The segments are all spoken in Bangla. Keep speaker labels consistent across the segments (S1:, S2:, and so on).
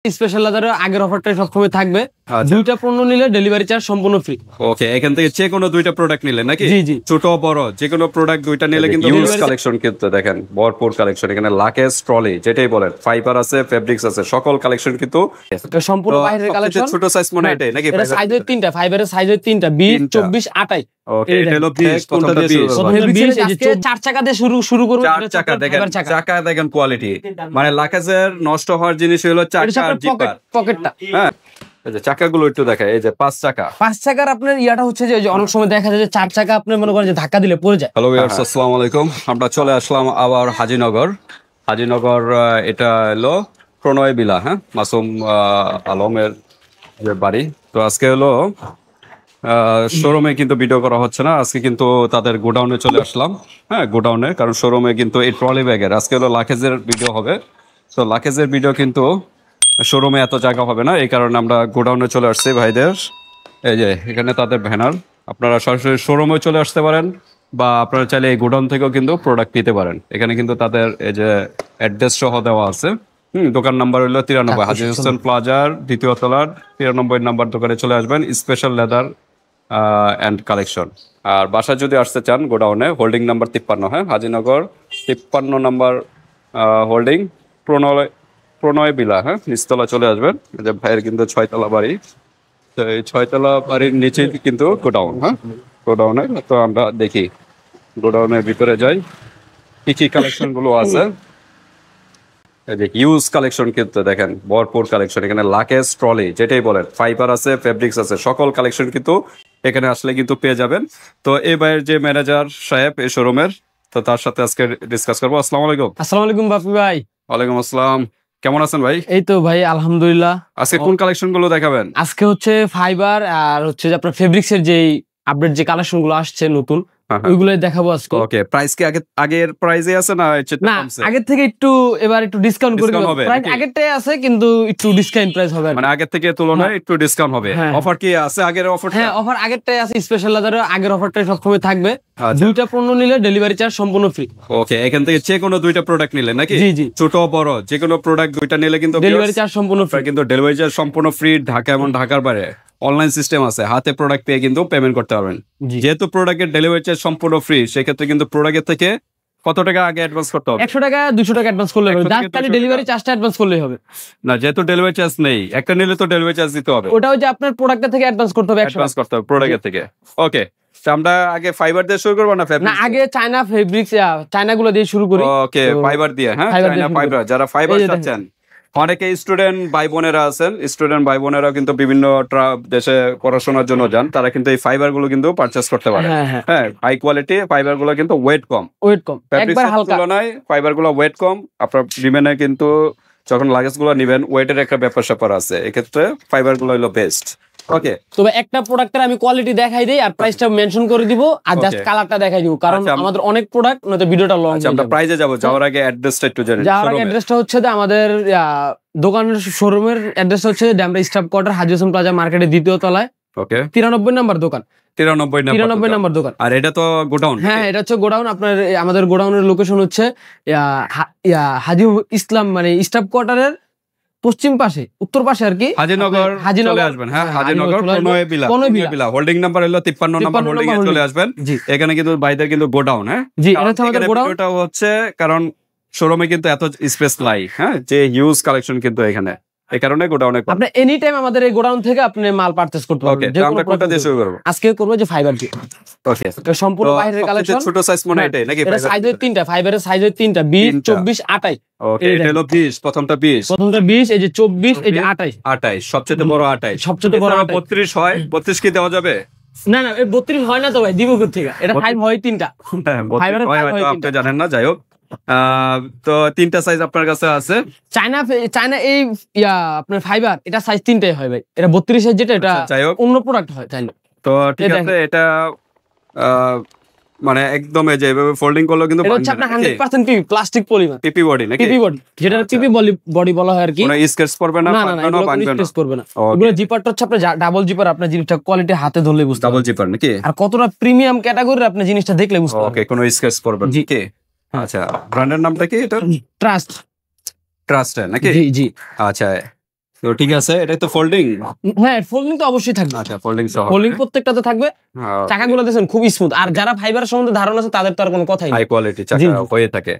S1: স্পেশাল লেদারের আগের অফারটা সবসময় থাকবে। দুইটা পণ্য নিলে ডেলিভারি চার্জ সম্পূর্ণ ফ্রি।
S2: ওকে, এখান থেকে যে কোনো দুইটা প্রোডাক্ট নিলে নাকি?
S1: জি জি,
S2: ছোট বড় যে কোনো প্রোডাক্ট দুইটা নিলে কিন্তু ইউজ কালেকশন কিন্তু দেখেন ভরপুর কালেকশন। এখানে লাকেজ ট্রলি যেটাই বলেন, ফাইবার আছে, ফেব্রিক্স আছে, সকল কালেকশন কিন্তু
S1: সম্পূর্ণ বাইরের কালেকশন।
S2: ছোট সাইজ মনে হয় এটাই নাকি?
S1: এটা সাইজের তিনটা, ফাইবারের সাইজের তিনটা 20 24 28।
S2: ওকে, এটা হলো 20 কোনটা
S1: 20 আজকে চার চাকা দিয়ে শুরু করব।
S2: চার চাকা দেখেন, চাকা দেখেন কোয়ালিটি, মানে লাকেজের নষ্ট হওয়ার জিনিস হলো চাকার জিপার
S1: পকেটটা।
S2: হ্যাঁ, এই যে চাকাগুলো একটু দেখায়, এই যে 5 চাকার
S1: আপনার ইয়াটা হচ্ছে যে অনেক সময় দেখা যায় যে 4 চাকা আপনি মনে করেন যে ধাক্কা দিলে পড়ে যায়।
S2: হ্যালো ভিউয়ার্স, আসসালামু আলাইকুম। আমরা চলে আসলাম আবার হাজিনগর। এটা হলো প্রণয় বিলা, হ্যাঁ, মাসুম আলমের যে বাড়ি। তো আজকে হলো শোরুমে কিন্তু ভিডিও করা হচ্ছে না, আজকে কিন্তু তাদের গোডাউনে চলে আসলাম। হ্যাঁ, গোডাউনে, কারণ শোরুমে কিন্তু এই ট্রলি ব্যাগের আজকে হলো লাকেজের ভিডিও হবে। তো লাকেজের ভিডিও কিন্তু শোরুমে এত জায়গা হবে না, এই কারণে আমরা গোডাউনে চলে আসছি ভাইদের। এই যে এখানে তাদের ব্যানার, আপনারা সরাসরি শোরুমে চলে আসতে পারেন বা আপনারা চাইলে এই গোডাউন থেকেও কিন্তু প্রোডাক্ট নিতে পারেন। এখানে কিন্তু তাদের এই যে অ্যাড্রেস সহ দেওয়া আছে। দোকান নাম্বার হলো 93 হাজী হোসেন প্লাজার 2য় তলার 93 নাম্বার দোকানে চলে আসবেন। Special leather and collection. আর বাসা যদি আসতে চান গোডাউনে, হোল্ডিং নাম্বার 53, হ্যাঁ, হাজিনগর 53 নাম্বার হোল্ডিং, প্রণয় বিলা, হ্যাঁ, নিচতলা চলে আসবেন। যে ভাইয়ের কিন্তু 6 তলা বাড়ি, তো এই 6 তলা বাড়ির নিচেই কিন্তু গোডাউন। হ্যাঁ, গোডাউনে তো আমরা দেখি গোডাউনের ভিতরে যাই কি কি কালেকশন গুলো আছে। ইউজ কালেকশন কিন্তু দেখেন ভরপুর কালেকশন। এখানে লাকেজ ট্রলি যেটাই বলেন, ফাইবার আছে, ফেব্রিক্স আছে, সকল কালেকশন কিন্তু এখানে আসলে কিন্তু পেয়ে যাবেন। তো এই ভাইয়ের যে ম্যানেজার সাহেব এই শোরুমের, তো তার সাথে আজকে ডিসকাস করবো। আসসালামু আলাইকুম।
S1: আসসালামু আলাইকুম বাপি ভাই।
S2: ওয়ালাইকুম আসসালাম, কেমন আছেন ভাই?
S1: এই তো ভাই আলহামদুলিল্লাহ।
S2: আজকে কোন কালেকশন গুলো দেখাবেন?
S1: আজকে হচ্ছে ফাইবার আর হচ্ছে যে আপনার ফেব্রিক্স এর যে আপডেট যে কালেকশন গুলো আসছে নতুন, ওইগুলোই দেখাবো আজকে।
S2: ওকে, প্রাইস কি আগের প্রাইসে আছে না
S1: আগের থেকে একটু এবার একটু ডিসকাউন্ট করে দিব। প্রাইস আগেরটাই আছে কিন্তু একটু ডিসকাউন্ট প্রাইস হবে,
S2: মানে আগের থেকে তুলনায় একটু ডিসকাউন্ট হবে। অফার কি আছে আগের অফার?
S1: হ্যাঁ, অফার আগেরটাই আছে। স্পেশাল লেদারের আগের অফারটাই সবসময় থাকবে। দুইটা পণ্য নিলে ডেলিভারি চার্জ সম্পূর্ণ ফ্রি।
S2: ওকে, এখান থেকে যে কোনো দুইটা প্রোডাক্ট নিলে নাকি?
S1: জি জি,
S2: ছোট বড় যে কোনো প্রোডাক্ট দুইটা নিলে কিন্তু
S1: ডেলিভারি চার্জ সম্পূর্ণ ফ্রি।
S2: কিন্তু ডেলিভারি চার্জ সম্পূর্ণ ফ্রি। ঢাকা এবং ঢাকার বাইরে অনলাইন সিস্টেম আছে, হাতে প্রোডাক্ট পেয়ে কিন্তু পেমেন্ট করতে পারবেন। যেহেতু প্রোডাক্টের ডেলিভারি চার্জ সম্পূর্ণ ফ্রি, সেক্ষেত্রে কিন্তু প্রোডাক্টের থেকে কত টাকা আগে অ্যাডভান্স করতে হবে?
S1: 100 টাকা 200 টাকা অ্যাডভান্স করলে হবে, খালি ডেলিভারি চার্জটা অ্যাডভান্স করলেই হবে।
S2: না, যেহেতু ডেলিভারি চার্জ নেই, একটা নিলে তো ডেলিভারি চার্জ দিতে হবে।
S1: ওটা হচ্ছে আপনার প্রোডাক্টের থেকে অ্যাডভান্স করতে হবে, অ্যাডভান্স
S2: করতে হবে প্রোডাক্টের থেকে। ওকে, আমরা আগে ফাইবার দিয়ে শুরু করব না ফেব্রিক্স?
S1: না, আগে চায়না ফেব্রিক্স, চায়না গুলো দিয়ে শুরু করি।
S2: ওকে, ফাইবার দিয়ে, হ্যাঁ, চায়না ফাইবার। যারা ফাইবার চাচ্ছেন, অনেকে স্টুডেন্ট ভাই বোনেরা আছেন, স্টুডেন্ট ভাই বোনেরা কিন্তু বিভিন্ন দেশে পড়াশোনার জন্য যান, তারা কিন্তু এই ফাইবার গুলো কিন্তু পারচেজ করতে পারে। হ্যাঁ, হাই কোয়ালিটি ফাইবার গুলো কিন্তু ওয়েট কম,
S1: একবার হালকা।
S2: তুলনায় ফাইবার গুলো ওয়েট কম। আপনার বিমানে কিন্তু যখন লাগেজ গুলো নিবেন, ওয়েটের একটা ব্যাপার স্যাপার আছে, এক্ষেত্রে ফাইবার গুলো হলো বেস্ট। ওকে,
S1: তবে একটা প্রোডাক্টের আমি কোয়ালিটি দেখাই দেই আর প্রাইসটা মেনশন করে দিব, আর জাস্ট কালারটা দেখাই দিব, কারণ আমাদের অনেক প্রোডাক্ট, নয়তো ভিডিওটা লং হয়ে যাবে।
S2: আমরা প্রাইসে যাব, যাওয়ার আগে অ্যাড্রেসটা একটু জানেন?
S1: যাওয়ার আগে অ্যাড্রেসটা হচ্ছে যে আমাদের দোকানের শোরুমের অ্যাড্রেস হচ্ছে ড্যামরা স্টাফ কোয়ার্টার, হাজী হোসেন প্লাজা মার্কেটের 2য় তলায়।
S2: ওকে,
S1: 93 নাম্বার দোকান। 93 নাম্বার দোকান।
S2: আর এটা তো গোডাউন?
S1: হ্যাঁ, এটা হচ্ছে গোডাউন। আপনার আমাদের গোডাউনের লোকেশন হচ্ছে হাজী ইসলাম, মানে স্টাফ কোয়ার্টারের পশ্চিম পাশে, উত্তর পাশে আর কি,
S2: হাজিনগর চলে আসবেন। হ্যাঁ, হাজিনগর প্রণয় বিলা হোল্ডিং নাম্বার হলো 53 নাম্বার হোল্ডিং এ চলে আসবেন। এখানে কিন্তু বাইদের কিন্তু গোডাউন। হ্যাঁ
S1: জি, এটা হচ্ছে আমাদের গোডাউন।
S2: এটা হচ্ছে কারণ শোরুমে কিন্তু এত স্পেস নাই, হ্যাঁ, যে হিউজ কালেকশন কিন্তু এখানে, এই কারণে গোডাউনে
S1: আপনি এনি টাইম আমাদের এই গোডাউন থেকে আপনি মাল পারচেজ করতে পারবেন।
S2: ওকে, আমরা কোনটা দিয়ে শুরু করব?
S1: আজকে করব যে ফাইবার দিয়ে।
S2: ওকে,
S1: তো সম্পূর্ণ বাইরের কালেকশন।
S2: ছোট সাইজ মনে এটাই নাকি?
S1: এটা সাইজের তিনটা, ফাইবারের সাইজের তিনটা, 20 24 28।
S2: ওকে, এটা হলো 20, প্রথমটা 20,
S1: এই যে 24, এই যে 28,
S2: 28 সবচেয়ে বড়, 28
S1: সবচেয়ে বড়।
S2: 32 হয়, 32 কি দেওয়া যাবে?
S1: না না, এই 32 হয় না তো ভাই, দিব কোথা থেকে? এটা ফাইভ হয় তিনটা,
S2: ফাইবারের হয়তো আপনি জানেন না, যাই হোক। তো তিনটা সাইজ আপনার কাছে আছে।
S1: চায়না এই আপনার ফাইবার, এটা সাইজ তিনটাই হয় ভাই। এটা 32 সাইজ, যেটা এটা অন্য প্রোডাক্ট হয় চাইলে।
S2: তো ঠিক আছে, এটা মানে একদম এই যে এভাবে ফোল্ডিং করলো কিন্তু
S1: এটা হচ্ছে আপনার 100% পিপি প্লাস্টিক পলিমার,
S2: পিপি বডি নাকি?
S1: পিপি বডি, যেটা পিপি বডি বলা হয় আর কি।
S2: কোনো স্কেচ পড়বে না,
S1: স্কেচ পড়বে না। এগুলো জিপারটা হচ্ছে আপনার ডাবল জিপার, আপনার জিনিসটা কোয়ালিটি হাতে ধরলে বুঝতে পারবেন।
S2: ডাবল জিপার নাকি?
S1: আর কতটা প্রিমিয়াম ক্যাটাগরির আপনি জিনিসটা দেখলে বুঝতে পারবেন।
S2: ওকে, কোনো স্কেচ পড়বে না। কি আচ্ছা, ব্র্যান্ডের নামটা কি এটা?
S1: ট্রাস্ট
S2: নাকি?
S1: জি জি।
S2: আচ্ছা, তো ঠিক আছে, এটা তো ফোল্ডিং।
S1: হ্যাঁ, ফোল্ডিং তো অবশ্যই থাকবে।
S2: আচ্ছা, ফোল্ডিং সহ
S1: ফোল্ডিং প্রত্যেকটাতে থাকবে।
S2: হ্যাঁ,
S1: চাকাগুলো দেখেন খুব স্মুথ, আর যারা ফাইবার সম্বন্ধে ধারণা আছে তাদের তো আর কোনো কথাই
S2: হাই
S1: নেই।
S2: কোয়ালিটি
S1: জি,
S2: চাকা
S1: জি।
S2: হয়ে থাকে।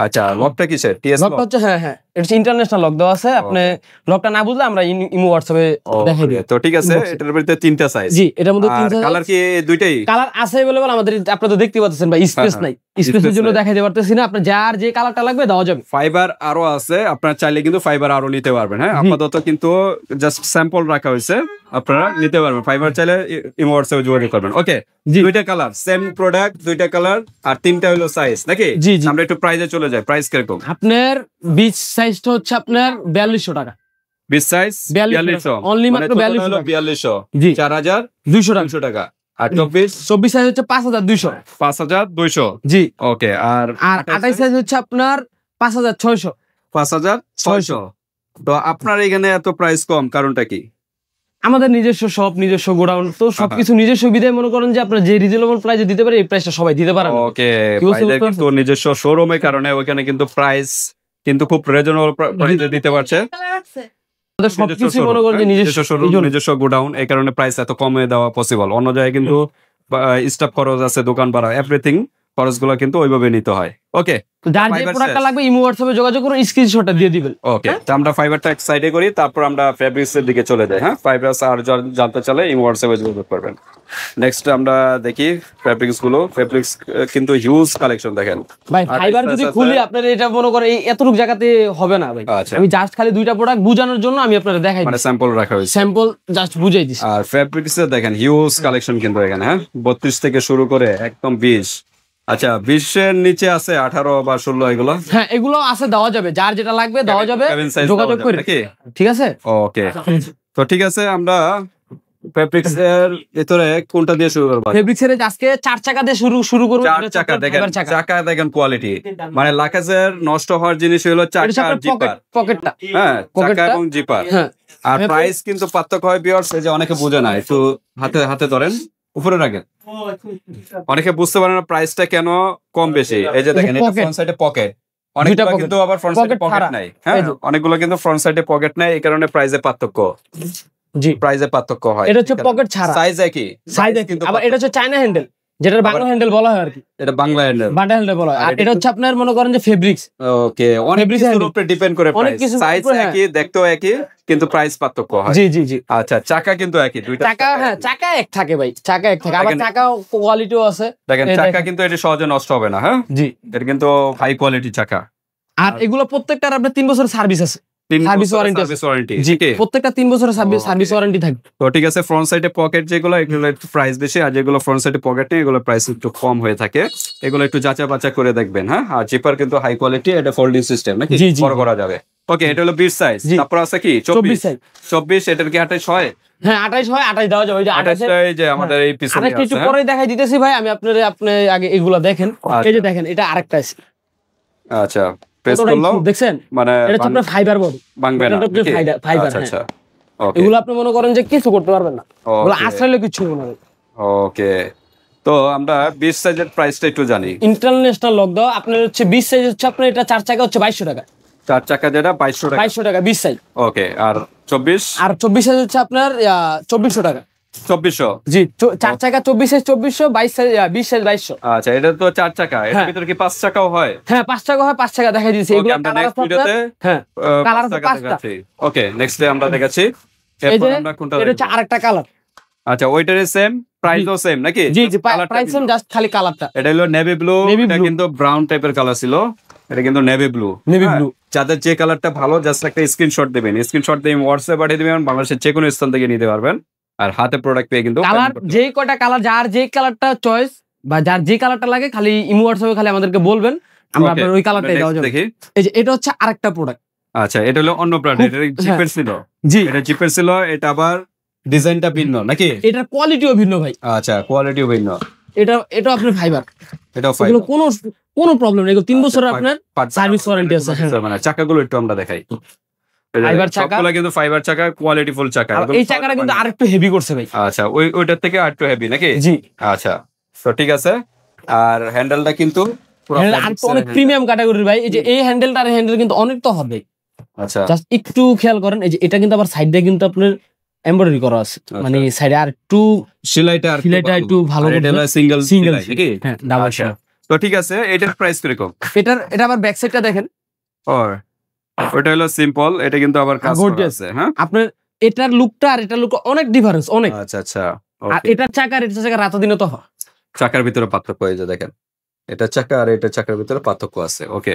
S2: আচ্ছা, লকটা কিসের? TS lock?
S1: লকটা হচ্ছে, হ্যাঁ হ্যাঁ, এটা হচ্ছে ইন্টারন্যাশনাল লক দেওয়া আছে। আপনি লকটা না বুঝলে আমরা ইমো হোয়াটসঅ্যাপে দেখাই দিই।
S2: তো ঠিক আছে,
S1: Inbox এ।
S2: এটার ভিতরে 3টা সাইজ।
S1: জি, এটার মধ্যে
S2: আর
S1: 3টা
S2: কালার কি দুইটাই?
S1: কালার আছে अवेलेबल আমাদের। আপনি তো দেখতে পাচ্ছেন ভাই, স্পেস
S2: হ্যাঁ,
S1: নাই,
S2: হ্যাঁ,
S1: স্পেসের
S2: space
S1: জন্য
S2: নাই।
S1: দেখাইতে পারতেছি না। আপনার যার যে কালারটা লাগবে দেওয়া যাবে।
S2: ফাইবার আরো আছে, আপনারা চাইলে কিন্তু ফাইবার আরো নিতে পারবেন। হ্যাঁ, আপাতত কিন্তু জাস্ট স্যাম্পল রাখা হয়েছে, আপনারা নিতে পারবেন। ফাইবার চাইলে ইমো হোয়াটসঅ্যাপে যোগাযোগ করবেন। ওকে,
S1: জি।
S2: দুইটা কালার, সেম প্রোডাক্ট, দুইটা কালার, আর 3টা হলো সাইজ নাকি?
S1: জি, জি।
S2: আমরা একটু প্রাইসে চলে যাই। প্রাইস কিরকম?
S1: আপনার বিচ সাইজটা হচ্ছে আপনার 4200 টাকা।
S2: 20 সাইজ
S1: 4200 only মাত্র 4200 টাকা।
S2: 4200,
S1: জি।
S2: 4200
S1: 200 টাকা।
S2: আর 24
S1: 24 সাইজ হচ্ছে 5200।
S2: 5200।
S1: জি।
S2: ওকে, আর
S1: আর 28 সাইজ হচ্ছে আপনার 5600।
S2: 5600। তো আপনার এখানে এত প্রাইস কম, কারণটা কি?
S1: আমাদের নিজস্ব শপ, নিজস্ব গোডাউন, তো সবকিছু নিজস্ব বিধায় মনে করেন যে আপনার যে রিজনেবল প্রাইসে দিতে পারে এই প্রাইসটা সবাই দিতে পারে না।
S2: ওকে,
S1: কি বলতে
S2: ভাইদের
S1: পারছেন?
S2: কিন্তু নিজস্ব শোরুমের কারণে ওইখানে কিন্তু প্রাইস কিন্তু খুব রিজনেবল প্রাইসে দিতে পারছে।
S1: আমাদের সবকিছু মনে করেন যে নিজস্ব
S2: শোরুম, নিজস্ব গোডাউন, এই কারণে প্রাইস এত কমে দেওয়া পসিবল। অন্য জায়গায় কিন্তু স্টাফ খরচ আছে, দোকান ভাড়া, এভরিথিং খরচগুলো কিন্তু ওইভাবে নিতে হয়। ওকে,
S1: তো যার যে
S2: Fiber
S1: প্রোডাক্টটা
S2: শেষ।
S1: লাগবে ইমো হোয়াটসঅ্যাপে যোগাযোগ করুন, স্ক্রিনশটটা দিয়ে দিবেন।
S2: ওকে, তো আমরা ফাইবারটা এক সাইডে করি, তারপর আমরা ফেব্রিক্স এর দিকে চলে যাই। হ্যাঁ, ফেব্রিক্স আর জানতে চাইলে ইমো হোয়াটসঅ্যাপে যোগাযোগ করবেন। নেক্সট আমরা দেখি ফেব্রিক্স গুলো। ফেব্রিক্স কিন্তু হিউজ কালেকশন দেখেন
S1: ভাই
S2: আর
S1: ফাইবার
S2: express
S1: যদি
S2: আছে।
S1: খুলি আপনার এটা মনে করেন এই এতটুকু জায়গাতে হবে না ভাই।
S2: আচ্ছা।
S1: আমি জাস্ট খালি দুইটা প্রোডাক্ট বুঝানোর জন্য আমি আপনাদের দেখাই
S2: মানে স্যাম্পল রাখা হয়েছে।
S1: স্যাম্পল জাস্ট বুঝাই দিছি।
S2: আর ফেব্রিক্স এ দেখেন হিউজ কালেকশন কিন্তু এখানে। হ্যাঁ, 32 থেকে শুরু করে একদম 20। আচ্ছা, 20 এর নিচে আছে 18 বা 16, এগুলো
S1: হ্যাঁ, এগুলো আছে, দেওয়া যাবে, যার যেটা লাগবে দেওয়া যাবে,
S2: Cabin size
S1: যোগাযোগ
S2: দেওয়া
S1: করে।
S2: যাবে নাকি?
S1: ঠিক আছে।
S2: ওকে, তো ঠিক আছে, আমরা ফেব্রিক্স এর ভিতরে কোনটা দিয়ে শুরু করব?
S1: ফেব্রিক্স এর আজকে 4 চাকা দিয়ে শুরু করব।
S2: 4 চাকা দেখেন, চাকা দেখেন কোয়ালিটি, মানে লাকেজের নষ্ট হওয়ার জিনিস হলো চাকা আর জিপার।
S1: পকেটটা।
S2: হ্যাঁ, চাকা
S1: পকেটটা।
S2: এবং জিপার।
S1: হ্যাঁ,
S2: আর প্রাইস কিন্তু পার্থক্য হয় ভিউয়ার্স, এই যে অনেকে বোঝে না, একটু হাতে হাতে ধরেন, উপরে রাখেন, অনেকে বুঝতে পারে না প্রাইসটা কেন কম বেশি। এই যে দেখেন, এটা
S1: Pocket।
S2: ফ্রন্ট সাইডে পকেট, অনেকগুলো
S1: pocket।
S2: কিন্তু আবার ফ্রন্ট সাইডে
S1: Pocket
S2: পকেট
S1: ছাড়া।
S2: নাই। হ্যাঁ,
S1: এই যে।
S2: অনেকগুলো কিন্তু ফ্রন্ট সাইডে পকেট নাই, এই কারণে প্রাইসে পার্থক্য,
S1: জি,
S2: প্রাইসে পার্থক্য হয়।
S1: এটা হচ্ছে পকেট ছাড়া।
S2: সাইজ একই,
S1: সাইজ
S2: কিন্তু
S1: আবার এটা হচ্ছে চায়না হ্যান্ডেল, যেটা বাংলা হ্যান্ডেল বলা হয় আর কি,
S2: এটা বাংলা হ্যান্ডেল,
S1: বাটা হ্যান্ডেল বলা হয়।
S2: আর
S1: আর
S2: এটা
S1: এটা হচ্ছে আপনার মনে করেন যে ফেব্রিক্স।
S2: ওকে, অনেক
S1: Fabric
S2: কিছুর
S1: handle।
S2: উপরে ডিপেন্ড করে
S1: অনেক
S2: প্রাইস,
S1: কিছুর
S2: সাইজ
S1: উপরে, হ্যাঁ।
S2: একই, দেখতেও একই, কিন্তু প্রাইস পার্থক্য হয়।
S1: জি জি জি।
S2: আচ্ছা, চাকা কিন্তু একই, দুইটা
S1: চাকা, হ্যাঁ, চাকা এক থাকে ভাই, চাকা এক থাকে, আবার
S2: দেখেন-
S1: চাকা কোয়ালিটিও আছে।
S2: দেখেন,
S1: এই
S2: চাকা
S1: দেখেন।
S2: কিন্তু এটা সহজে নষ্ট হবে না। হ্যাঁ,
S1: জি।
S2: এটা কিন্তু হাই কোয়ালিটি চাকা।
S1: আর এগুলো প্রত্যেকটার আপনার 3 বছরের সার্ভিস আছে। Service warranty আছে।
S2: Service warranty.
S1: জি, প্রত্যেকটা 3 বছরের সার্ভিস ওয়ারেন্টি থাকবে।
S2: তো ঠিক আছে, ফ্রন্ট সাইডে পকেট যেগুলো, এগুলো একটু প্রাইস বেশি, আর যেগুলো ফ্রন্ট সাইডে পকেট নেই এগুলো প্রাইস একটু কম হয়ে থাকে। এগুলো একটু যাচাই বাছাই করে দেখবেন। হ্যাঁ, আর জিপার কিন্তু হাই কোয়ালিটি, এটা ফোল্ডিং সিস্টেম নাকি,
S1: জি, জি।
S2: বড় করা যাবে। ওকে, এটা হলো 20 সাইজ।
S1: জি।
S2: তারপর আছে কি
S1: 24 সাইজ।
S2: 24, এটার কি 28 হয়?
S1: হ্যাঁ, 28 হয়, 28 দেওয়া যাবে। ওই যে 28
S2: 28টা এই যে আমাদের এই পিছনে
S1: 28 একটু
S2: আছে।
S1: পরেই দেখাই দিতেছি ভাই আমি আপনি আগে এগুলা দেখেন।
S2: আচ্ছা।
S1: এই যে দেখেন, এটা আরেকটা আছে।
S2: আচ্ছা, প্রেস
S1: কতটা
S2: করলাম,
S1: smooth দেখছেন?
S2: মানে
S1: এটা হচ্ছে আপনার ফাইবার বডি।
S2: ভাঙবে না
S1: এটা হচ্ছে
S2: নাকি?
S1: ফাইবার,
S2: আচ্ছা,
S1: হ্যাঁ।
S2: আচ্ছা, ওকে,
S1: এগুলো আপনি মনে করেন যে কিছু করতে পারবেন না, এগুলো
S2: Okay.
S1: আসলে কিছু হবে না।
S2: ওকে। তো আমরা 20 সাইজের প্রাইসটা একটু জানি।
S1: ইন্টারন্যাশনাল লক দাও আপনার হচ্ছে 20 সাইজ হচ্ছে আপনার, এটা 4 চাকা হচ্ছে 2200 টাকা।
S2: 4 চাকা যেটা 2200 টাকা।
S1: 2200 টাকা 20 সাইজ।
S2: ওকে, আর 24?
S1: আর 24 সাইজ হচ্ছে আপনার 2400 টাকা।
S2: 2400।
S1: জি, 4 চাকা 24 সাইজ 2400, 22 সাইজ 20 সাইজ 2200।
S2: আচ্ছা, এটা তো 4 চাকা, এর
S1: হ্যাঁ।
S2: ভিতরে কি 5 চাকাও হয়?
S1: হ্যাঁ, 5 টাকা হয়, 5 টাকা দেখাই দিয়েছি।
S2: Okay,
S1: এগুলো
S2: আমরা
S1: কালার
S2: next
S1: আছে আপনার।
S2: ভিডিওতে,
S1: হ্যাঁ, কালার
S2: 5
S1: আছে
S2: চাকা
S1: 5টা।
S2: দেখাচ্ছি। ওকে, নেক্সট ডে আমরা দেখাচ্ছি।
S1: এই
S2: এরপর
S1: যে
S2: আমরা কোনটা
S1: এটা হচ্ছে
S2: দেখব?
S1: আরেকটা কালার।
S2: আচ্ছা, ওইটারই সেম, প্রাইসও সেম নাকি?
S1: জি জি,
S2: Colourটা
S1: প্রাইস সেম,
S2: ভিন্ন।
S1: জাস্ট খালি কালারটা।
S2: এটা হলো নেভি ব্লু,
S1: Navy
S2: এটা
S1: blue।
S2: কিন্তু ব্রাউন টাইপের কালার ছিল, এটা কিন্তু নেভি ব্লু।
S1: Navy blue।
S2: যাদের যে কালারটা ভালো, জাস্ট একটা স্ক্রিনশট দিবেন, স্ক্রিনশট দিয়ে হোয়াটসঅ্যাপ পাঠিয়ে দিবেন, বাংলাদেশের যে কোনো স্থান থেকে নিতে পারবেন, আর হাতে প্রোডাক্ট পেয়ে কিন্তু
S1: কালার যেই কয়টা কালার, যার যে কালারটা চয়েস বা যার যে কালারটা লাগে, খালি ইমো হোয়াটসঅ্যাপে খালি আমাদেরকে বলবেন, আমরা
S2: Okay,
S1: আপনার ওই কালারটাই দেওয়া যাবে।
S2: দেখি।
S1: এই যে এটা হচ্ছে আরেকটা প্রোডাক্ট।
S2: আচ্ছা, এটা হলো অন্য ব্র্যান্ড, এটা জিপের ছিল।
S1: জি,
S2: এটা জিপের ছিল, এটা আবার ডিজাইনটা ভিন্ন নাকি?
S1: এটার কোয়ালিটিও ভিন্ন ভাই।
S2: আচ্ছা, কোয়ালিটিও ভিন্ন।
S1: এটা আপনার ফাইবার,
S2: এটাও
S1: এগুলো কোনো প্রবলেম নেই, এগুলো 3 বছরের আপনার সার্ভিস ওয়ারেন্টি আছে। হ্যাঁ,
S2: মানে চাকাগুলো একটু আমরা দেখাই।
S1: ফাইবার চাকা,
S2: সবগুলো কিন্তু ফাইবার চাকা, কোয়ালিটি ফুল চাকা।
S1: আর এই চাকাটা কিন্তু আরেকটু হেভি করছে ভাই।
S2: আচ্ছা, ওইটার থেকে আরেকটু হেভি নাকি?
S1: জি,
S2: আচ্ছা, তো ঠিক আছে। আর হ্যান্ডেলটা কিন্তু পুরো
S1: আর তো অনেক প্রিমিয়াম ক্যাটাগরির ভাই। এই যে এই হ্যান্ডেলটার হ্যান্ডেল কিন্তু অনেক তো হবে।
S2: আচ্ছা
S1: জাস্ট একটু খেয়াল করেন, এই যে এটা কিন্তু আবার সাইড দিয়ে কিন্তু আপনার এমব্রয়ডারি করা আছে, মানে সাইডে আর একটু
S2: সেলাইটা
S1: একটু ভালো
S2: আর এটা হলো সিঙ্গেল
S1: সিঙ্গেল
S2: সেলাই নাকি?
S1: হ্যাঁ, ডাবল
S2: আচ্ছা তো ঠিক আছে, এটার প্রাইস কিরকম?
S1: এটা আবার ব্যাক সাইডটা দেখেন,
S2: ওটা হলো সিম্পল, এটা কিন্তু আবার কাজ করা আছে। হ্যাঁ
S1: আপনার এটার লুকটা আর এটার লুক অনেক ডিফারেন্স, অনেক।
S2: আচ্ছা আচ্ছা,
S1: আর এটার চাকা আর এটার চাকা রাত দিনে তো
S2: চাকার ভিতরে পার্থক্য, এই যে দেখেন এটা চাকা আর এটা চাকার ভিতরে পার্থক্য আছে। ওকে,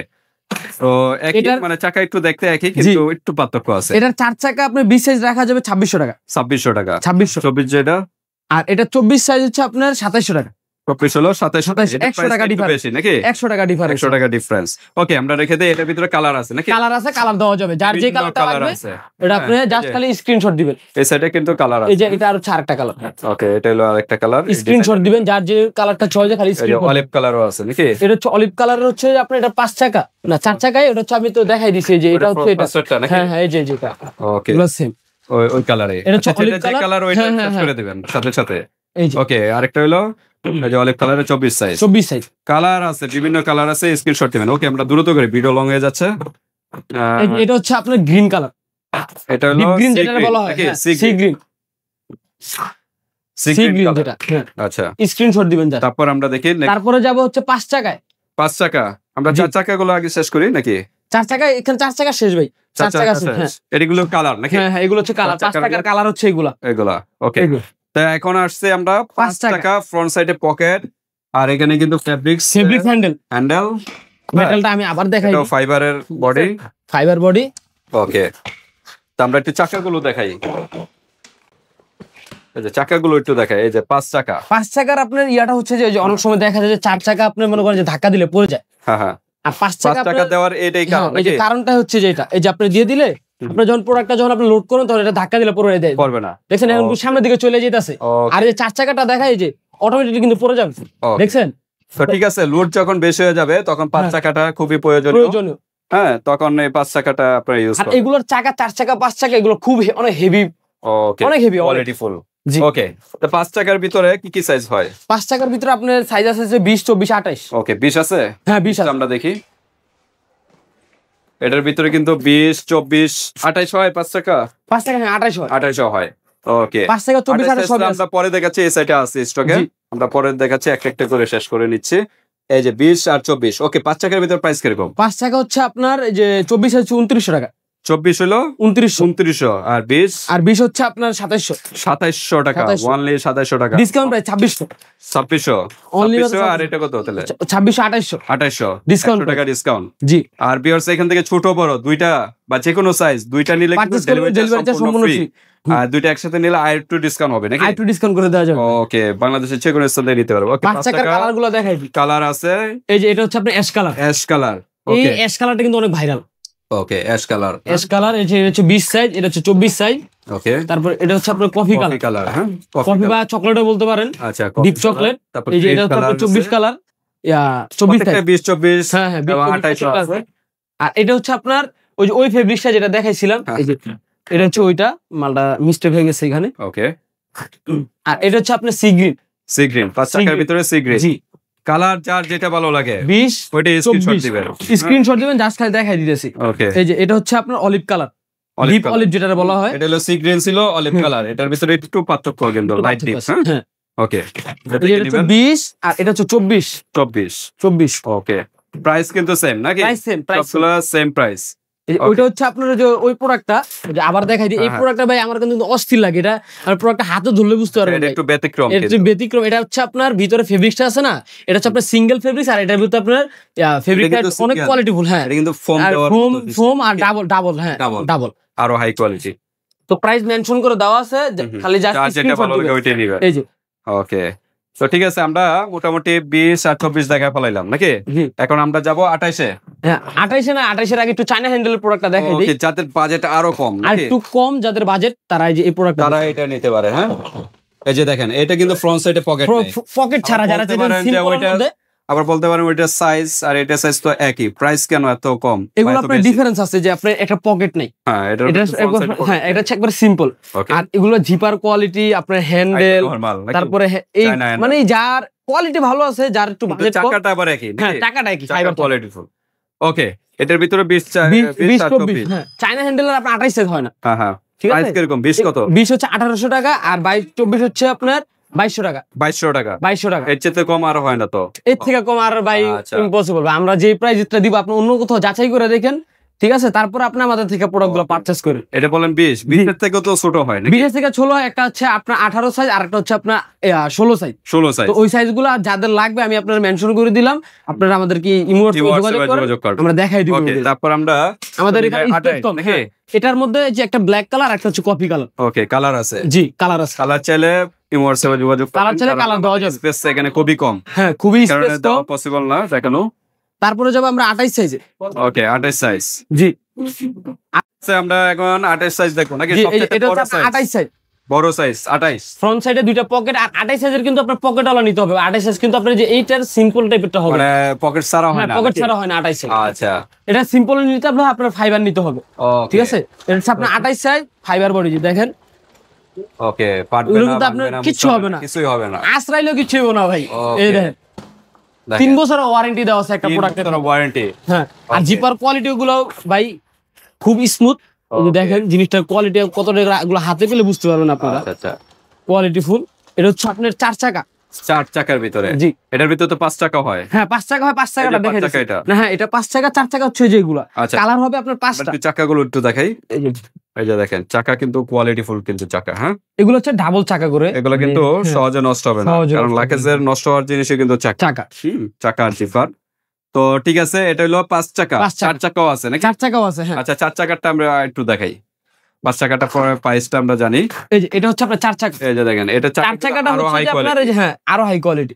S2: তো একই মানে চাকা একটু দেখতে একই কিন্তু একটু পার্থক্য আছে।
S1: এটার 4 চাকা আপনার 20 সাইজ রাখা যাবে 2600 টাকা।
S2: 2600 টাকা,
S1: 2400
S2: যেটা,
S1: আর এটা 24 সাইজ হচ্ছে আপনার 2700 টাকা।
S2: 24 হলো 2700,
S1: 100 টাকা ডিফারেন্স
S2: বেশি নাকি?
S1: 100 টাকা ডিফারেন্স,
S2: 100 টাকা ডিফারেন্স। ওকে, আমরা রেখে দেই। এটার ভিতরে কালার আছে নাকি?
S1: কালার আছে, কালার দেওয়া যাবে, যার যে কালারটা লাগবে এটা আপনি জাস্ট খালি স্ক্রিনশট দিবেন।
S2: এই সাইডে কিন্তু কালার আছে,
S1: এই যে এটা আরো আরেকটা কালার।
S2: ওকে, এটা হলো আরেকটা কালার,
S1: স্ক্রিনশট দিবেন, যার যে কালারটা চয়েস খালি স্ক্রিনশট।
S2: অলিভ কালারও আছে নাকি?
S1: এটা হচ্ছে অলিভ কালারের, হচ্ছে আপনার এটা 5 চাকা না 4 চাকায়, এটা হচ্ছে আমি তো দেখাই দিছি যে এটা হচ্ছে এটা। হ্যাঁ হ্যাঁ, এই যে যেটা,
S2: ওকে,
S1: এগুলো সেম
S2: ওই কালারে।
S1: এটা হচ্ছে অলিভ
S2: কালার, ওইটা চেঞ্জ করে দিবেন সাথে সাথে।
S1: এই যে
S2: ওকে, আরেকটা হলো এই যে অলিভ কালারের 24 সাইজ।
S1: 24 সাইজ
S2: কালার আছে, বিভিন্ন কালার আছে, স্ক্রিনশট দিবেন। ওকে, আমরা দ্রুত করে, ভিডিও লং হয়ে যাচ্ছে।
S1: এটা হচ্ছে আপনার গ্রিন কালার,
S2: এটা হলো
S1: গ্রিন যেটা বলা হয়, সি গ্রিন, সি গ্রিন যেটা।
S2: আচ্ছা,
S1: স্ক্রিনশট দিবেন যা।
S2: তারপর আমরা দেখি,
S1: তারপরে যাব হচ্ছে 5 চাকায়।
S2: 5 চাকা, আমরা 4 চাকা গুলো আগে শেষ করি নাকি?
S1: 4 চাকা, এখানে 4 চাকা শেষ ভাই, 4 চাকা শেষ। হ্যাঁ,
S2: এগুলো কালার নাকি?
S1: হ্যাঁ হ্যাঁ, এগুলো হচ্ছে কালার, 5 চাকার কালার হচ্ছে এগুলা।
S2: ওকে, তো এখন আসছে আমরা 5 চাকা, ফ্রন্ট সাইডে পকেট, আর এখানে কিন্তু ফেব্রিক
S1: হ্যান্ডেল, মেটালটা আমি আবার দেখাই,
S2: এটা ফাইবারের বডি,
S1: ফাইবার বডি।
S2: ওকে, তো আমরা একটু চাকাগুলো দেখাই, এই যে চাকাগুলো একটু দেখাই। এই যে 5 চাকার আপনার ইয়াটা হচ্ছে যে অনেক সময় দেখা যায় যে 4 চাকা আপনি মনে করেন যে ধাক্কা দিলে পড়ে যায়। হ্যাঁ হ্যাঁ,
S1: আর 5 চাকা
S2: দেওয়ার এটাই কারণ নাকি?
S1: কারণটা হচ্ছে যে এটা, এই যে আপনি দিয়ে দিলে, আপনি যখন প্রোডাক্টটা যখন আপনি লোড করেন তখন এটা ধাক্কা দিলে পড়ে যায়,
S2: পড়বে না।
S1: দেখছেন এখন সামনের দিকে চলে যেতেছে। আর এই 4 চাকাটা দেখাই যে অটোমেটিক্যালি কিন্তু পড়ে যাবে, দেখছেন?
S2: তো ঠিক আছে, লোড যখন বেশি হয়ে যাবে তখন 5 চাকাটা খুবই প্রয়োজনীয়। হ্যাঁ, তখন এই 5 চাকাটা আপনারা ইউজ করবেন। আর
S1: এগুলোর চাকা 4 চাকা 5 চাকা এগুলো খুব অনেক হেভি, অনেক হেভি,
S2: কোয়ালিটিফুল। ওকে, তো 5 চাকার ভিতরে কি কি সাইজ হয়?
S1: 5 চাকার ভিতরে আপনার সাইজ আছে যে 20, 24, 28।
S2: ওকে, 20 আছে?
S1: হ্যাঁ 20 আছে।
S2: আমরা দেখি, এটার ভিতরে কিন্তু 20, 24, 28 হয়। 5 চাকা
S1: হ্যাঁ 28
S2: হয়। ওকে,
S1: 5 চাকা 24, 28 সব
S2: আমরা পরে দেখাচ্ছি। এই সাইডে আছে স্টকে, আমরা পরে দেখাচ্ছি, একটা করে শেষ করে নিচ্ছি। এই যে 20 আর 24। ওকে, 5 চাকার ভিতরে প্রাইস কিরকম?
S1: 5 চাকা হচ্ছে আপনার এই যে 24 হচ্ছে 2900 টাকা,
S2: 24 হলো 2900, আর 20
S1: হচ্ছে আপনার
S2: 2700 টাকা, ওনলি 2700 টাকা
S1: ডিসকাউন্ট প্রাইস। 2600
S2: আর এটা কত তাহলে?
S1: 2600,
S2: 2800
S1: ডিসকাউন্ট
S2: টাকা ডিসকাউন্ট।
S1: জি,
S2: আর ভিউয়ার্স, এখান থেকে ছোট বড় দুইটা বা যে কোনো সাইজ দুইটা নিলে কিন্তু ডেলিভারিটা সম্পূর্ণ ফ্রি, আর দুইটা একসাথে নিলে আর একটু ডিসকাউন্ট হবে নাকি?
S1: একটু ডিসকাউন্ট করে দেওয়া যাবে।
S2: ওকে, বাংলাদেশের যে কোনো স্থানে নিতে পারবে। ওকে,
S1: 5 চাকার কালারগুলো দেখাই দিই।
S2: কালার আছে,
S1: এই যে এটা হচ্ছে আপনার অ্যাশ কালার। এই অ্যাশ কালারটা কিন্তু অনেক ভাইরাল।
S2: ওকে, অ্যাশ কালার,
S1: এই যে এটা হচ্ছে 20 সাইজ, এটা হচ্ছে 24 সাইজ।
S2: ওকে,
S1: তারপর এটা হচ্ছে আপনার কফি কালার,
S2: হ্যাঁ,
S1: কফি বা চকলেটও বলতে পারেন।
S2: আচ্ছা,
S1: ডিপ চকলেট। এই যে এটা হচ্ছে আপনার 24 কালার, 24 সাইজ,
S2: 20, 24,
S1: হ্যাঁ হ্যাঁ, 28। আর এটা হচ্ছে আপনার ওই ফেব্রিকটা যেটা দেখাইছিলাম, এই যে এটা হচ্ছে ওইটা, মালটা মিস্টেক হয়ে গেছে এখানে।
S2: ওকে,
S1: আর এটা হচ্ছে আপনার সি গ্রিন,
S2: 5 চাকার ভিতরে সি গ্রিন। জি, কালার যার যেটা ভালো লাগে
S1: 20,
S2: ওইটা স্ক্রিনশট দিবেন,
S1: জাস্ট খালি দেখাই দিতেছি।
S2: ওকে,
S1: এই যে এটা হচ্ছে আপনার অলিভ কালার, ডিপ অলিভ যেটা বলা হয়।
S2: এটা হলো সি গ্রিন ছিল, অলিভ কালার। এটার ভিতরে একটু পার্থক্য কিন্তু লাইট ডিপ। হ্যাঁ, ওকে,
S1: এটা হচ্ছে 20 আর এটা হচ্ছে 24।
S2: ওকে, প্রাইস কিন্তু সেম নাকি? সবগুলো সেম প্রাইস।
S1: ওইটা হচ্ছে আপনার যে ওই প্রোডাক্টটা, আবার দেখাই দিই। এই প্রোডাক্টটা ভাই আমার কিন্তু অস্থির লাগে, এটা আর প্রোডাক্টটা হাতে ধরলে বুঝতে পারবেন
S2: এটা একটু ব্যতিক্রম।
S1: এটা হচ্ছে আপনার ভিতরে ফেব্রিকটা আছে না, এটা হচ্ছে আপনার সিঙ্গেল ফেব্রিক, আর এটার ভিতরে আপনার ফেব্রিকটা অনেক কোয়ালিটিফুল। হ্যাঁ, এটা কিন্তু ফোম আর ডাবল, হ্যাঁ ডাবল,
S2: আরো হাই কোয়ালিটি।
S1: তো প্রাইস মেনশন করে দেওয়া আছে, খালি জাস্ট
S2: যেটা ভালো লাগে ওইটাই নিবেন।
S1: এই যে
S2: ওকে, তো ঠিক আছে, আমরা মোটামুটি 20 আর 24 দেখা ফেলাইলাম নাকি? এখন আমরা যাব 28-এ।
S1: হ্যাঁ, 28-এ না, 28-এর আগে একটু চায়না হ্যান্ডেলের প্রোডাক্টটা দেখাই দিই।
S2: যাদের বাজেট আরো কম,
S1: আর একটু কম যাদের বাজেট, তারা এই যে এই প্রোডাক্টটা
S2: তারা এটা নিতে পারে। হ্যাঁ, এই যে দেখেন, এটা কিন্তু ফ্রন্ট সাইডে পকেট
S1: ছাড়া, যারা সিম্পল,
S2: আবার বলতে পারেন ওইটা সাইজ আর এটা সাইজ তো একই, প্রাইস কেন এত কম?
S1: এগুলো আপনার ডিফারেন্স আছে যে আপনার একটা পকেট নাই।
S2: হ্যাঁ, এটা
S1: হচ্ছে একবার সিম্পল। আর এগুলো জিপার কোয়ালিটি, আপনার হ্যান্ডেল, তারপরে এই মানে যার কোয়ালিটি ভালো আছে, যার একটু বাজেট কম,
S2: টাকাটা আবার একই।
S1: হ্যাঁ, টাকাটা একই, ফাইবার
S2: কোয়ালিটিফুল। ওকে, এটার ভিতরে 20 24
S1: হ্যাঁ। চায়না হ্যান্ডেলের আপনার 28 সাইজ হয় না।
S2: হ্যাঁ হ্যাঁ,
S1: ঠিক আছে।
S2: প্রাইস কিরকম? 20 কত?
S1: 20 হচ্ছে 1800 টাকা, আর 24 হচ্ছে আপনার 2200 টাকা।
S2: 2200 টাকা।
S1: 2200 টাকা।
S2: এর চেয়ে কম আর হয় না তো?
S1: এর থেকে কম আর ভাই ইম্পসিবল। আমরা যে প্রাইসটা দিব আপনি অন্য কোথাও যাচাই করে দেখেন, ঠিক আছে, তারপর আপনি আমাদের থেকে প্রোডাক্টগুলো পারচেজ করেন।
S2: এটা বলেন 20 এর থেকে তো ছোট হয় না?
S1: 20 এর থেকে ছোট হয়, একটা হচ্ছে আপনার 18 সাইজ আর একটা হচ্ছে আপনার 16 সাইজ।
S2: 16 সাইজ।
S1: তো ওই সাইজগুলো যাদের লাগবে আমি আপনাদের মেনশন করে দিলাম, আপনারা আমাদেরকে ইমোর যোগাযোগ করেন, আমরা দেখাই দিব।
S2: ওকে, তারপর আমরা
S1: আমাদের এখানে এটার মধ্যে যে একটা ব্ল্যাক কালার, একটা হচ্ছে কফি কালার।
S2: ওকে, কালার আছে?
S1: জি, কালার আছে।
S2: কালার চাইলে ইমোর সাথে যোগাযোগ করেন।
S1: কালার চাইলে কালার দেওয়া যাবে।
S2: স্পেস এখানে খুবই কম।
S1: হ্যাঁ, খুবই স্পেস কম,
S2: পসিবল না দেখানো।
S1: তারপরে যাব আমরা 28 সাইজে।
S2: ওকে, 28 সাইজ।
S1: জি,
S2: আচ্ছা, আমরা এখন 28 সাইজ দেখব নাকি?
S1: এটা হচ্ছে 28 সাইজ,
S2: বড় সাইজ 28।
S1: ফ্রন্ট সাইডে দুইটা পকেট, আর 28 সাইজের কিন্তু আপনার পকেট ওয়ালা নিতে হবে। 28 সাইজ কিন্তু আপনার যে এইটার সিম্পল টাইপেরটা হবে,
S2: মানে পকেট ছাড়া হয় না?
S1: পকেট ছাড়া হয় না 28 সাইজ।
S2: আচ্ছা,
S1: এটা সিম্পল নিতে হবে, আপনার ফাইবার নিতে হবে। ঠিক আছে, এটা হচ্ছে আপনার 28 সাইজ ফাইবার বডি। দেখেন,
S2: ওকে, পাটবে না,
S1: আপনার কিছু হবে না,
S2: কিছুই হবে না,
S1: আশ্রাইলেও কিছু হবে না ভাই। এই দেখেন, 3 বছরের ওয়ারেন্টি দেওয়া আছে একটা প্রোডাক্টের ওয়ারেন্টি। হ্যাঁ, আর জিপার কোয়ালিটি গুলো ভাই খুব স্মুথ। দেখেন জিনিসটার কোয়ালিটি কতটা, এগুলো হাতে পেলে বুঝতে পারবেন আপনারা। আচ্ছা, কোয়ালিটি ফুল। এটা হচ্ছে আপনার 4 চাকা।
S2: 4 চাকার ভিতরে?
S1: জি,
S2: এটার ভিতরে তো 5 চাকা হয়।
S1: হ্যাঁ, 5 চাকা হয়। 5 চাকাটা দেখেন না। হ্যাঁ, এটা 5 চাকা, 4 চাকা হচ্ছে যেগুলো। কালার হবে আপনার 5টা।
S2: চাকাগুলো একটু দেখাই। এই যে দেখেন, চাকা কিন্তু কোয়ালিটি ফুল কিন্তু চাকা। হ্যাঁ,
S1: এগুলো হচ্ছে ডাবল চাকা করে।
S2: এগুলো কিন্তু সহজে নষ্ট হবে না, কারণ লাকেজের নষ্ট হওয়ার জিনিসই কিন্তু চাকা। চাকা আর জিপার। তো ঠিক আছে, এটা হলো 5 চাকা। 4 চাকাও আছে নাকি?
S1: 4 চাকাও আছে, হ্যাঁ।
S2: আচ্ছা, 4 চাকাটা আমরা একটু দেখাই। 5 চাকাটা প্রাইসটা আমরা জানি।
S1: এই যে এটা হচ্ছে আপনার 4 চাকা।
S2: এই যে দেখেন, এটা 4 চাকাটা হচ্ছে
S1: আপনার এই যে, হ্যাঁ, আরো হাই কোয়ালিটি।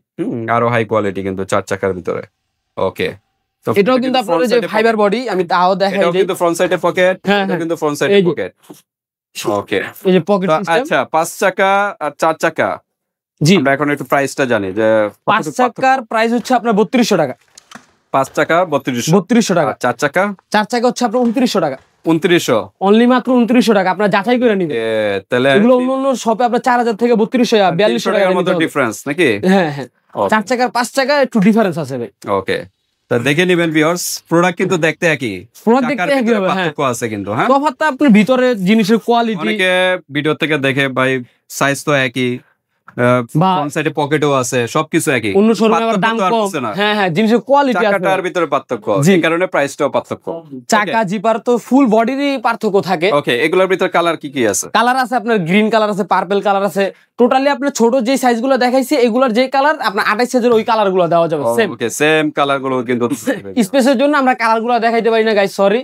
S2: আরো হাই কোয়ালিটি কিন্তু 4 চাকার ভিতরে। ওকে,
S1: তো এটাও কিন্তু আপনার যে ফাইবার বডি, আমি তাও দেখাই দিই।
S2: এটাও কিন্তু ফ্রন্ট সাইডে পকেট, এটা কিন্তু ফ্রন্ট সাইডে পকেট। ওকে,
S1: এই যে পকেট সিস্টেম।
S2: আচ্ছা, 5 চাকা আর 4 চাকা। জি, আমরা এখন একটু প্রাইসটা জানি যে
S1: 5 চাকার প্রাইস হচ্ছে আপনার 3200 টাকা।
S2: 5 চাকা 3200 টাকা। 4 চাকা? 4
S1: চাকা হচ্ছে আপনার 2900 টাকা।
S2: 2900
S1: অনলি মাত্র 2900 টাকা। আপনারা যাচাই করে নিবেন।
S2: তাহলে
S1: এগুলো অন্য শপে আপনার 4000 থেকে 3200 4200 টাকার মধ্যে
S2: ডিফারেন্স নাকি?
S1: হ্যাঁ হ্যাঁ, 4 চাকার 5 চাকা একটু ডিফারেন্স আছে ভাই।
S2: ওকে, তো দেখে নিবেন ভিউয়ার্স, প্রোডাক্ট কিন্তু দেখতে একই,
S1: প্রোডাক্ট দেখতে একই হবে। হ্যাঁ,
S2: পার্থক্য আছে কিন্তু। হ্যাঁ,
S1: তফাৎটা আপনার ভিতরে জিনিসের কোয়ালিটি।
S2: অনেকে ভিডিও থেকে দেখে ভাই সাইজ তো একই, ফ্রন্ট সাইডে পকেটও আছে, সবকিছু একই,
S1: অন্য শোরুমে আবার দাম কম। হ্যাঁ হ্যাঁ, জিনিসের কোয়ালিটি আছে,
S2: চাকাটার ভিতরে পার্থক্য, এই কারণে প্রাইসটাও পার্থক্য।
S1: চাকা জিপার তো ফুল বডিরই পার্থক্য থাকে।
S2: ওকে, এগুলোর ভিতরে কালার কি কি আছে?
S1: কালার আছে আপনার গ্রিন কালার আছে, পার্পল কালার আছে। টোটালি আপনার ছোট যে সাইজগুলো দেখাইছি এগুলোর যে কালার আপনার 28 সাইজের ওই কালারগুলো দেওয়া যাবে। সেম,
S2: ওকে, সেম কালারগুলো কিন্তু
S1: স্পেসের জন্য আমরা কালারগুলো দেখাইতে পারি না গাইস, সরি।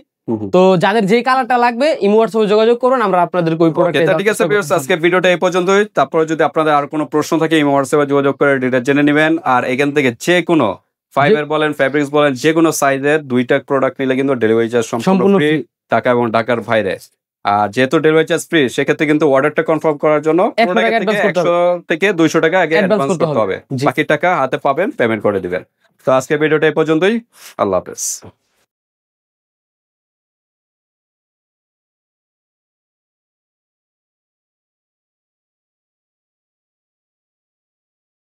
S1: তো যাদের যে কালারটা লাগবে ইমো হোয়াটসঅ্যাপে যোগাযোগ করুন, আমরা আপনাদের ওই প্রোডাক্টটা।
S2: ঠিক আছে ভিউয়ার্স, আজকে ভিডিওটা এই পর্যন্তই। তারপরে যদি আপনাদের আর কোনো প্রশ্ন থাকে ইমো হোয়াটসঅ্যাপে যোগাযোগ করে ডিটেইলস জেনে নেবেন। আর এখান থেকে যে কোনো ফাইবার বলেন, ফেব্রিক্স বলেন, যে কোনো সাইজের 2টা প্রোডাক্ট নিলে কিন্তু ডেলিভারি চার্জ সম্পূর্ণ ফ্রি, টাকা এবং ঢাকার বাইরে। আর যেহেতু ডেলিভারি চার্জ ফ্রি, সেক্ষেত্রে কিন্তু অর্ডারটা কনফার্ম করার জন্য 100 থেকে 200 টাকা আগে অ্যাডভান্স করতে হবে। বাকি টাকা হাতে পাবেন, পেমেন্ট করে দিবেন। তো আজকে ভিডিওটা এই পর্যন্তই। আল্লাহ হাফেজ।